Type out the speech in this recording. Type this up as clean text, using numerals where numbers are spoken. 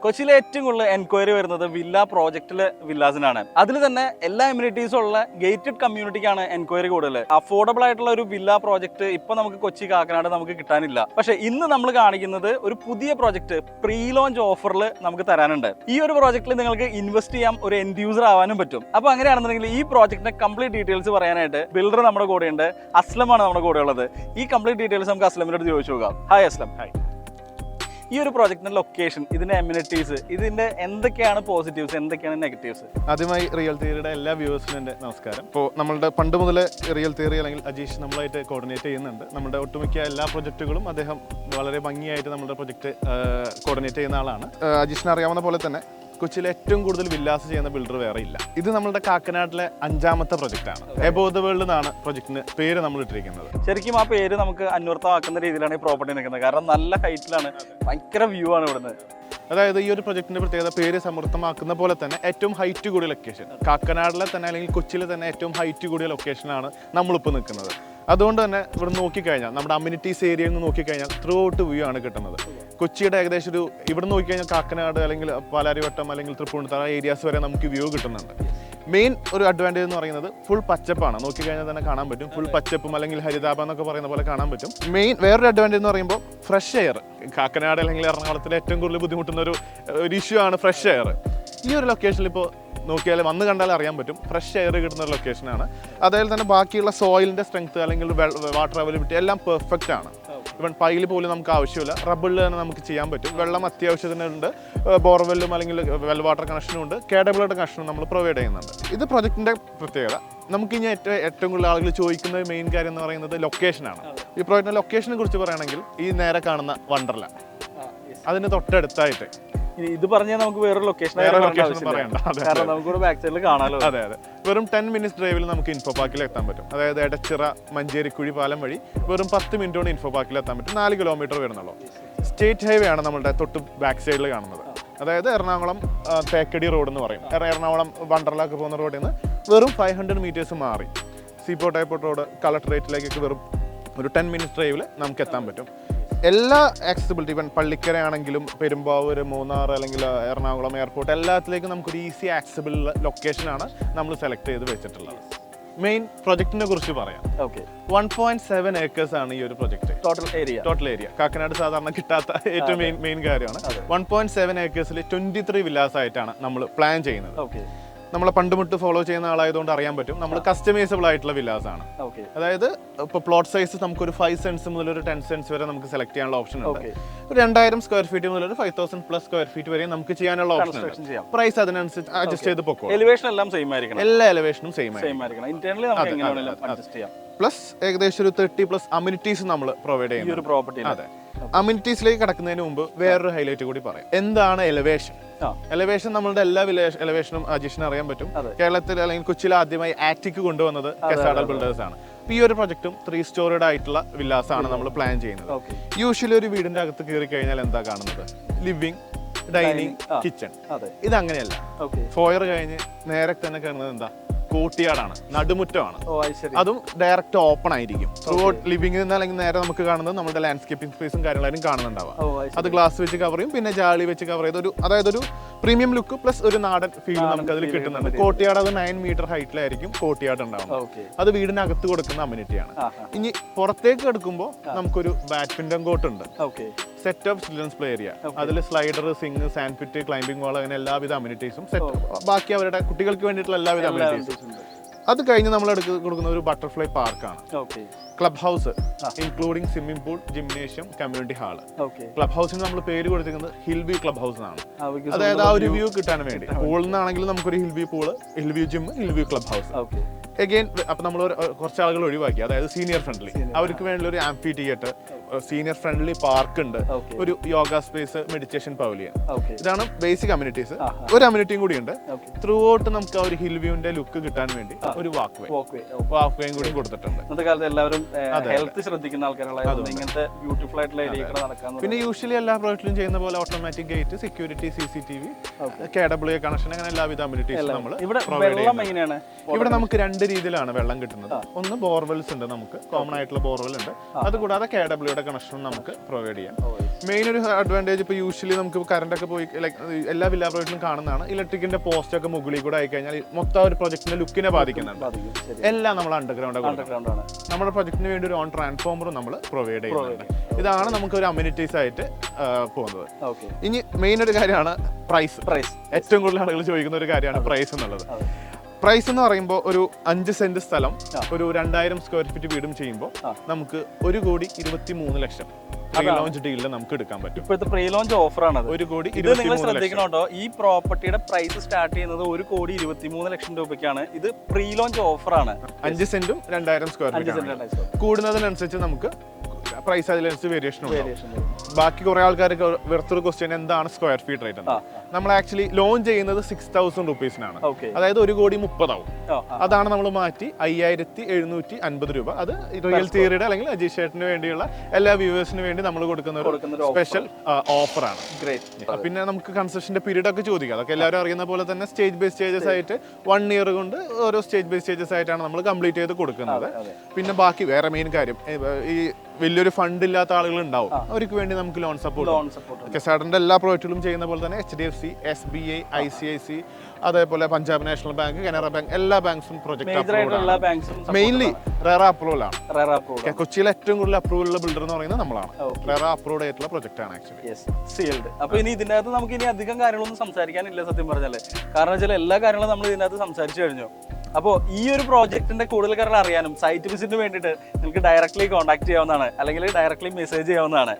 കൊച്ചിയിലെ ഏറ്റവും കൂടുതൽ എൻക്വയറി വരുന്നത് വില്ല പ്രോജക്റ്റിലെ വില്ലാസിനാണ്. അതിൽ തന്നെ എല്ലാ എമ്യൂണിറ്റീസും ഉള്ള ഗേറ്റഡ് കമ്മ്യൂണിറ്റിക്കാണ് എൻക്വയറി കൂടുതൽ. അഫോർഡബിൾ ആയിട്ടുള്ള ഒരു വില്ല പ്രോജക്റ്റ് ഇപ്പൊ നമുക്ക് കൊച്ചി കാക്കനാട് നമുക്ക് കിട്ടാനില്ല. പക്ഷെ ഇന്ന് നമ്മൾ കാണിക്കുന്നത് ഒരു പുതിയ പ്രോജക്റ്റ് പ്രീ ലോഞ്ച് ഓഫറിൽ നമുക്ക് തരാനുണ്ട്. ഈ ഒരു പ്രോജക്റ്റിൽ നിങ്ങൾക്ക് ഇൻവെസ്റ്റ് ചെയ്യാം, ഒരു എൻഡ് യൂസർ ആവാനും പറ്റും. അപ്പൊ അങ്ങനെയാണെന്നുണ്ടെങ്കിൽ ഈ പ്രോജക്റ്റിന്റെ കംപ്ലീറ്റ് ഡീറ്റെയിൽസ് പറയാനായിട്ട് ബിൽഡർ നമ്മുടെ കൂടെയുണ്ട്. അസ്ലമാണ് നമ്മുടെ കൂടെ ഉള്ളത്. ഈ കംപ്ലീറ്റ് ഡീറ്റെയിൽസ് നമുക്ക് അസ്ലമിനോട് ചോദിച്ചു നോക്കാം. ഹായ് അസ്ലം. ഹായ്. ഈ ഒരു പ്രോജക്റ്റിന്റെ ലൊക്കേഷൻ, ഇതിന്റെ എമ്യൂണിറ്റീസ്, ഇതിന്റെ എന്തൊക്കെയാണ് പോസിറ്റീവ്സ്, എന്തൊക്കെയാണ് നെഗറ്റീവ്സ്? ആദ്യമായി റിയൽ തിയറിയുടെ എല്ലാ വ്യൂവേഴ്സിനും എൻ്റെ നമസ്കാരം. ഇപ്പോൾ നമ്മളുടെ പണ്ട് മുതൽ റിയൽ തിയറി അല്ലെങ്കിൽ അജീഷ് നമ്മളായിട്ട് കോർഡിനേറ്റ് ചെയ്യുന്നുണ്ട്. നമ്മുടെ ഒട്ടുമിക്ക എല്ലാ പ്രൊജക്റ്റുകളും അദ്ദേഹം വളരെ ഭംഗിയായിട്ട് നമ്മുടെ പ്രൊജക്റ്റ് കോർഡിനേറ്റ് ചെയ്യുന്ന ആളാണ്. അജീഷിനെ അറിയാവുന്ന പോലെ തന്നെ കൊച്ചിയിലെ ഏറ്റവും കൂടുതൽ വില്ലാസ് ചെയ്യുന്ന ബിൽഡർ വേറെ ഇല്ല. ഇത് നമ്മുടെ കാക്കനാട്ടിലെ 5ാമത്തെ പ്രൊജക്റ്റാണ്. എബോവ് ദ വേൾഡ് എന്നാണ് പ്രൊജക്റ്റിന് പേര് നമ്മൾ ഇട്ടിരിക്കുന്നത്. ശരിക്കും ആ പേര് നമുക്ക് അന്വർത്ഥമാക്കുന്ന രീതിയിലാണ് ഈ പ്രോപ്പർട്ടി നിൽക്കുന്നത്. കാരണം നല്ല ഹൈറ്റിലാണ്, ഭയങ്കര വ്യൂ ആണ് ഇവിടുന്ന്. അതായത് ഈ ഒരു പ്രൊജക്ടിന്റെ പ്രത്യേകത പേര് സമൃദ്ധമാക്കുന്ന പോലെ തന്നെ ഏറ്റവും ഹൈറ്റ് കൂടിയ ലൊക്കേഷൻ, കാക്കനാടിലെ തന്നെ അല്ലെങ്കിൽ കൊച്ചിയിലെ തന്നെ ഏറ്റവും ഹൈറ്റ് കൂടിയ ലൊക്കേഷനാണ് നമ്മളിപ്പോൾ നിൽക്കുന്നത്. അതുകൊണ്ട് തന്നെ ഇവിടെ നോക്കിക്കഴിഞ്ഞാൽ നമ്മുടെ അമ്യൂണിറ്റീസ് ഏരിയയിൽ നിന്ന് നോക്കിക്കഴിഞ്ഞാൽ ത്രൂ ഔട്ട് വ്യൂ ആണ് കിട്ടുന്നത്. കൊച്ചിയുടെ ഏകദേശം ഒരു ഇവിടെ നോക്കിക്കഴിഞ്ഞാൽ കാക്കനാട് അല്ലെങ്കിൽ പാലാരിവട്ടം അല്ലെങ്കിൽ തൃപ്പൂണിത്തറ ഏരിയാസ് വരെ നമുക്ക് വ്യൂ കിട്ടുന്നുണ്ട്. മെയിൻ ഒരു അഡ്വാൻറ്റേജ് എന്ന് പറയുന്നത് ഫുൾ പച്ചപ്പാണ്. നോക്കിക്കഴിഞ്ഞാൽ തന്നെ കാണാൻ പറ്റും. ഫുൾ പച്ചപ്പും അല്ലെങ്കിൽ ഹരിതാപം എന്നൊക്കെ പറയുന്ന പോലെ കാണാൻ പറ്റും. മെയിൻ വേറൊരു അഡ്വാൻറ്റേജ് എന്ന് പറയുമ്പോൾ ഫ്രഷ് എയർ. കാക്കനാട് അല്ലെങ്കിൽ എറണാകുളത്തിൽ ഏറ്റവും കൂടുതൽ ബുദ്ധിമുട്ടുന്ന ഒരു ഇഷ്യൂ ആണ് ഫ്രഷ് എയർ. ഈ ഒരു ലൊക്കേഷനിൽ ഇപ്പോൾ നോക്കിയാൽ വന്ന് കണ്ടാൽ അറിയാൻ പറ്റും ഫ്രഷ് എയർ കിട്ടുന്ന ഒരു ലൊക്കേഷനാണ്. അതേപോലെ തന്നെ ബാക്കിയുള്ള സോയിലിൻ്റെ സ്ട്രെങ്ത് അല്ലെങ്കിൽ വാട്ടർ അവൈലബിലിറ്റി എല്ലാം പെർഫെക്റ്റ് ആണ്. ഇവൻ പൈൽ പോലും നമുക്ക് ആവശ്യമില്ല, റബ്ബറിൽ തന്നെ നമുക്ക് ചെയ്യാൻ പറ്റും. വെള്ളം അത്യാവശ്യത്തിനുണ്ട്, ബോർവെല്ലും അല്ലെങ്കിൽ വെൽ വാട്ടർ കണക്ഷനും ഉണ്ട്, കേഡബിളുടെ കണക്ഷനും നമ്മൾ പ്രൊവൈഡ് ചെയ്യുന്നുണ്ട്. ഇത് പ്രൊജക്റ്റിൻ്റെ പ്രത്യേകത. നമുക്ക് ഇനി ഏറ്റവും കൂടുതൽ ആളുകൾ ചോദിക്കുന്ന മെയിൻ കാര്യം എന്ന് പറയുന്നത് ലൊക്കേഷനാണ്. ഈ പ്രോജക്റ്റിൻ്റെ ലൊക്കേഷനെ കുറിച്ച് പറയുകയാണെങ്കിൽ ഈ നേരെ കാണുന്ന വണ്ടർല അതിന് തൊട്ടടുത്തായിട്ട് ഇത് പറഞ്ഞാൽ നമുക്ക് വേറൊരു ലൊക്കേഷൻ പറയണ്ട, കാണാലോ. അതെ അതെ, വെറും 10 മിനിറ്റ്സ് ഡ്രൈവിൽ നമുക്ക് ഇൻഫോപാർക്കിൽ എത്താൻ പറ്റും. അതായത് എടച്ചിറ മഞ്ചേരിക്കുഴി പാലം വഴി വെറും 10 മിനിറ്റ് കൊണ്ട് ഇൻഫോപാർക്കിൽ എത്താൻ പറ്റും. 4 കിലോമീറ്റർ വരുന്നുള്ളൂ. സ്റ്റേറ്റ് ഹൈവേ ആണ് നമ്മുടെ തൊട്ട് ബാക്ക് സൈഡിൽ കാണുന്നത്. അതായത് എറണാകുളം തേക്കടി റോഡ് എന്ന് പറയും. എറണാകുളം വണ്ടർലാക്ക് പോകുന്ന റോഡിൽ നിന്ന് വെറും 500 മീറ്റേഴ്സ് മാറി Seaport-Airport റോഡ് കളക്ടറേറ്റിലേക്കൊക്കെ വെറും ഒരു 10 മിനിറ്റ്സ് ഡ്രൈവിൽ നമുക്ക് എത്താൻ പറ്റും. എല്ലാ ആക്സസിബിലിറ്റി, ഇവൻ പള്ളിക്കരയാണെങ്കിലും പെരുമ്പാവൂർ, മൂന്നാർ അല്ലെങ്കിൽ എറണാകുളം എയർപോർട്ട് എല്ലാത്തിലേക്കും നമുക്കൊരു ഈസി ആക്സസിബിൾ ലൊക്കേഷനാണ് നമ്മൾ സെലക്ട് ചെയ്ത് വെച്ചിട്ടുള്ളത്. മെയിൻ പ്രൊജക്റ്റിനെ കുറിച്ച് പറയാം. 1.7 ഏക്കേഴ്സ് ആണ് ഈ ഒരു പ്രൊജക്ട് ടോട്ടൽ ഏരിയ. കാക്കനാട് സാധാരണ കിട്ടാത്ത ഏറ്റവും മെയിൻ കാര്യമാണ്. 1.7 ഏക്കേഴ്സിൽ 23 വില്ലാസ് ആയിട്ടാണ് നമ്മൾ പ്ലാൻ ചെയ്യുന്നത്. നമ്മളെ പണ്ടുമുട്ട് ഫോളോ ചെയ്യുന്ന ആളായതുകൊണ്ട് അറിയാൻ പറ്റും, നമ്മൾ കസ്റ്റമൈസബിൾ ആയിട്ടുള്ള വില്ലാസ് ആണ്. അതായത് ഇപ്പോൾ പ്ലോട്ട് സൈസ് നമുക്ക് ഒരു 5 സെന്റ്സ് മുതൽ ഒരു 10 സെന്റ്സ് വരെ നമുക്ക് സെലക്ട് ചെയ്യാനുള്ള ഓപ്ഷൻ ഉണ്ട്. ഒരു 2000 സ്ക്വയർ ഫീറ്റ് മുതൽ ഒരു 5000+ സ്ക്വയർ ഫീറ്റ് വരെ നമുക്ക് ചെയ്യാനുള്ള ഓപ്ഷൻ ഉണ്ട്. പ്രൈസ് അതിനനുസരിച്ച് അഡ്ജസ്റ്റ് ചെയ്ത് പൊക്കോ. എലിവേഷൻ എല്ലാം സെയിം ആയിരിക്കണം. എല്ലാ എലിവേഷനും സെയിം പ്ലസ് ഏകദേശം ഒരു 30+ അമ്യൂണിറ്റീസ് നമ്മൾ പ്രൊവൈഡ് ചെയ്യുന്നു. അതെ, അമ്യൂണിറ്റീസിലേക്ക് കടക്കുന്നതിന് മുമ്പ് വേറൊരു ഹൈലൈറ്റ് കൂടി പറയാം. എന്താണ് എലിവേഷൻ? എലിവേഷൻ നമ്മളുടെ എല്ലാ എലിവേഷനും അജീഷിന് അറിയാൻ പറ്റും. കേരളത്തിൽ അല്ലെങ്കിൽ കൊച്ചിയിൽ ആദ്യമായി ആറ്റിക് കൊണ്ടുവന്നത് കെസാഡൽ ബിൽഡേഴ്സ് ആണ്. ഈ ഒരു പ്രൊജക്റ്റും 3 സ്റ്റോറിഡ് ആയിട്ടുള്ള വില്ലാസ് ആണ് നമ്മൾ പ്ലാൻ ചെയ്യുന്നത്. യൂഷ്വലി ഒരു വീടിന്റെ അകത്ത് കയറി കഴിഞ്ഞാൽ എന്താ കാണുന്നത്? Living, dining, kitchen. ഇതങ്ങനെയല്ല. ഫോയർ കഴിഞ്ഞ് നേരെ തന്നെ കാണുന്നത് എന്താ? കോർട്ട്യാർഡാണ്, നടുമുറ്റമാണ്. അതും ഡയറക്റ്റ് ഓപ്പൺ ആയിരിക്കും. ലിവിംഗിൽ നിന്ന് അല്ലെങ്കിൽ നേരെ നമുക്ക് കാണുന്നത് നമ്മുടെ ലാൻഡ്സ്കേപ്പിംഗ് സ്പേസും കാര്യങ്ങളായിരിക്കും കാണുന്നുണ്ടാവുക. അത് ഗ്ലാസ് വെച്ച് കവർ ചെയ്യും, പിന്നെ ജാളി വെച്ച് കവർ ചെയ്ത് അതായത് ഒരു പ്രീമിയം ലുക്ക് പ്ലസ് ഒരു നാടൻ ഫീൽ നമുക്ക് അതിൽ കിട്ടുന്നുണ്ട്. കോർട്ട്യാർഡ് അത് 9 മീറ്റർ ഹൈറ്റിലായിരിക്കും കോർട്ട്യാർഡ് ഉണ്ടാവുന്നത്. അത് വീടിനകത്ത് കൊടുക്കുന്ന അമ്യൂണിറ്റിയാണ്. ഇനി പുറത്തേക്ക് എടുക്കുമ്പോൾ നമുക്കൊരു ബാഡ്മിന്റൺ കോർട്ട് ഉണ്ട്, set of children's play area. അതിൽ slider, swing, sand pit, climbing wall, അങ്ങനെ എല്ലാവിധ അമ്യൂണിറ്റീസും ബാക്കി അവരുടെ കുട്ടികൾക്ക് വേണ്ടിയിട്ടുള്ള എല്ലാവിധ അമ്യൂണിറ്റീസും. അത് കഴിഞ്ഞ് നമ്മൾ കൊടുക്കുന്ന ഒരു ബട്ടർഫ്ലൈ പാർക്കാണ്. Clubhouse including swimming pool, gymnasium, community hall. Club ഹൗസിന് നമ്മൾ പേര് കൊടുത്തിരിക്കുന്നത് ഹിൽ വ്യൂ ക്ലബ് ഹൗസ് എന്നാണ്. അതായത് ആ ഒരു വ്യൂ കിട്ടാൻ വേണ്ടി പൂളിൽ നിന്നാണെങ്കിൽ നമുക്കൊരു hill view pool, hill view gym, hill view club house. Again അപ്പൊ നമ്മൾ കുറച്ച് ആളുകൾ ഒഴിവാക്കി, അതായത് സീനിയർ ഫ്രണ്ട്ലി, അവർക്ക് വേണ്ടി ഒരു ആംഫിതിയേറ്റർ, സീനിയർ ഫ്രണ്ട്ലി പാർക്ക് ഉണ്ട്, ഒരു യോഗ സ്പേസ്, മെഡിറ്റേഷൻ പവലിയൻ. ഇതാണ് ബേസിക് അമ്യൂണിറ്റീസ്. ഒരു അമ്യൂണിറ്റിയും കൂടി ഉണ്ട്. ത്രൂ ഔട്ട് നമുക്ക് ആ ഒരു ഹിൽ വ്യൂവിന്റെ ലുക്ക് കിട്ടാൻ വേണ്ടി ഒരു വാക്ക് വേയും കൂടി കൊടുത്തിട്ടുണ്ട്. എല്ലാവരും ഹെൽത്ത് ശ്രദ്ധിക്കുന്ന ആൾക്കാരുള്ള ഇങ്ങനത്തെ ബ്യൂട്ടിഫുൾ ആയിട്ടുള്ള ഏരിയകൾ നടക്കാൻ. പിന്നെ യൂഷ്വലി എല്ലാ പ്രോജക്റ്റിലും ചെയ്യുന്ന പോലെ automatic gate, security, CCTV, KW connection, അങ്ങനെ എല്ലാവിധ അമ്യൂണിറ്റീസും നമ്മൾ പ്രൊവൈഡ് ചെയ്യുന്നു. ഇവിടെ നമുക്ക് 2 രീതിയിലാണ് വെള്ളം കിട്ടുന്നത്. ഒന്ന് ബോർവെൽസ് ഉണ്ട്, നമുക്ക് കോമൺ ആയിട്ടുള്ള ബോർവെൽ ഉണ്ട്. അതുകൂടാതെ KW കണക്ഷൻ നമുക്ക് പ്രൊവൈഡ് ചെയ്യാം. മെയിൻ ഒരു അഡ്വാൻറ്റേജ് ഇപ്പോൾ യൂഷ്വലി നമുക്ക് കറണ്ട് ഒക്കെ പോയി ലൈക്ക് എല്ലാ വില്ല പ്രോജക്റ്റിലും കാണുന്നതാണ്. ഇലക്ട്രിക്കിന്റെ പോസ്റ്റ് ഒക്കെ മുകളിൽ കൂടെ ആയി കഴിഞ്ഞാൽ മൊത്തം ഒരു പ്രൊജക്ടിന്റെ ലുക്കിനെ ബാധിക്കുന്നുണ്ട്. എല്ലാം നമ്മൾ അണ്ടർഗ്രൗണ്ട് നമ്മുടെ പ്രൊജക്ടിന് വേണ്ടി ഒരു ഓൺ ട്രാൻസ്ഫോമറും നമ്മൾ പ്രൊവൈഡ് ചെയ്യുന്നുണ്ട്. ഇതാണ് നമുക്ക് ഒരു അമ്യൂണിറ്റീസ് ആയിട്ട് പോകുന്നത്. ഇനി മെയിൻ ഒരു കാര്യമാണ് പ്രൈസ്. ഏറ്റവും കൂടുതൽ ആളുകൾ ചോദിക്കുന്ന ഒരു കാര്യമാണ് പ്രൈസ് എന്നുള്ളത്. പ്രൈസ് എന്ന് പറയുമ്പോൾ ഒരു 5 സെന്റ് സ്ഥലം ഒരു 2000 സ്ക്വയർ ഫീറ്റ് വീടും ചെയ്യുമ്പോൾ നമുക്ക് 1,23,00,000 പ്രീ ലോഞ്ച് ഡീലിൽ നമുക്ക് എടുക്കാൻ പറ്റും. ഇപ്പോഴത്തെ പ്രീ ലോഞ്ച് ഓഫറാണ്. 1,23,00,000. ശ്രദ്ധിക്കണോട്ടോ, ഈ പ്രോപ്പർട്ടിയുടെ പ്രൈസ് സ്റ്റാർട്ട് ചെയ്യുന്നത് 1,23,00,000 രൂപയ്ക്കാണ്. ഇത് പ്രീ ലോഞ്ച് ഓഫറാണ്. 5 സെന്റും 2000 സ്ക്വയർ ഫീറ്റ് കൂടുന്നതിനനുസരിച്ച് നമുക്ക് പ്രൈസ് അതിനനുസരിച്ച് വേരിയേഷൻ ഉണ്ട്. ബാക്കി കുറെ ആൾക്കാർക്ക് വെറുത്തൊരു ക്വസ്റ്റ്യൻ എന്താണ് സ്ക്വയർ ഫീറ്റ് റേറ്റ് എന്ന്. നമ്മൾ ആക്ച്വലി ലോഞ്ച് ചെയ്യുന്നത് 6,000 റുപ്പീസിനാണ്. അതായത് 1,30,00,000. അതാണ് നമ്മൾ മാറ്റി 5,750 രൂപ. അത് റിയൽ തിയറിയുടെ അല്ലെങ്കിൽ അജീഷ് ചേട്ടന് വേണ്ടിയുള്ള എല്ലാ വ്യൂവേഴ്സിന് വേണ്ടി നമ്മൾ കൊടുക്കുന്ന ഒരു സ്പെഷ്യൽ ഓഫറാണ്. പിന്നെ നമുക്ക് കൺസ്ട്രക്ഷന്റെ പീരീഡ് ഒക്കെ ചോദിക്കാം. അതൊക്കെ എല്ലാവരും അറിയുന്ന പോലെ തന്നെ സ്റ്റേജ് ബൈ സ്റ്റേജസ് ആയിട്ട് 1 ഇയർ കൊണ്ട് ഓരോ സ്റ്റേജ് ബൈ സ്റ്റേജസ് ആയിട്ടാണ് നമ്മൾ കംപ്ലീറ്റ് ചെയ്ത് കൊടുക്കുന്നത്. പിന്നെ ബാക്കി വേറെ മെയിൻ കാര്യം, ഈ വലിയൊരു ഫണ്ട് ഇല്ലാത്ത ആളുകൾ ഉണ്ടാവും, അവർക്ക് വേണ്ടി നമുക്ക് ലോൺ സപ്പോർട്ട് കെസാഡിന്റെ എല്ലാ പ്രോജക്റ്റുകളും ചെയ്യുന്ന പോലെ തന്നെ HDFC, SBI, ICIC, അതേപോലെ Punjab national bank, Canara bank, എല്ലാ ബാങ്ക്സും പ്രോജക്ട് മെയിൻലി RERA അപ്രൂവൽ ആണ്. കൊച്ചിയിലെ ഏറ്റവും കൂടുതൽ അപ്രൂവൽ ഉള്ള ബിൽഡർ എന്ന് പറയുന്നത് നമ്മളാണ്. RERA അപ്രൂവ്ഡ് ആയിട്ടുള്ള പ്രൊജക്ട് ആണ് ആക്ച്വലി. അപ്പൊ ഇനി ഇതിന്റെ അകത്ത് നമുക്ക് ഇനി അധികം കാര്യങ്ങളൊന്നും സംസാരിക്കാനില്ല സത്യം പറഞ്ഞാല്. കാരണം വെച്ചാൽ എല്ലാ കാര്യങ്ങളും നമ്മൾ ഇതിനകത്ത് സംസാരിച്ചു കഴിഞ്ഞു. അപ്പോൾ ഈ ഒരു പ്രോജക്റ്റിന്റെ കൂടുതൽ കാര്യങ്ങൾ അറിയാനും സൈറ്റ് വിസിറ്റിന് വേണ്ടിയിട്ട് നിങ്ങൾക്ക് ഡയറക്റ്റ്ലി കോൺടാക്ട് ചെയ്യാവുന്നതാണ്, അല്ലെങ്കിൽ ഡയറക്റ്റ്ലി മെസ്സേജ് ചെയ്യാവുന്നതാണ്.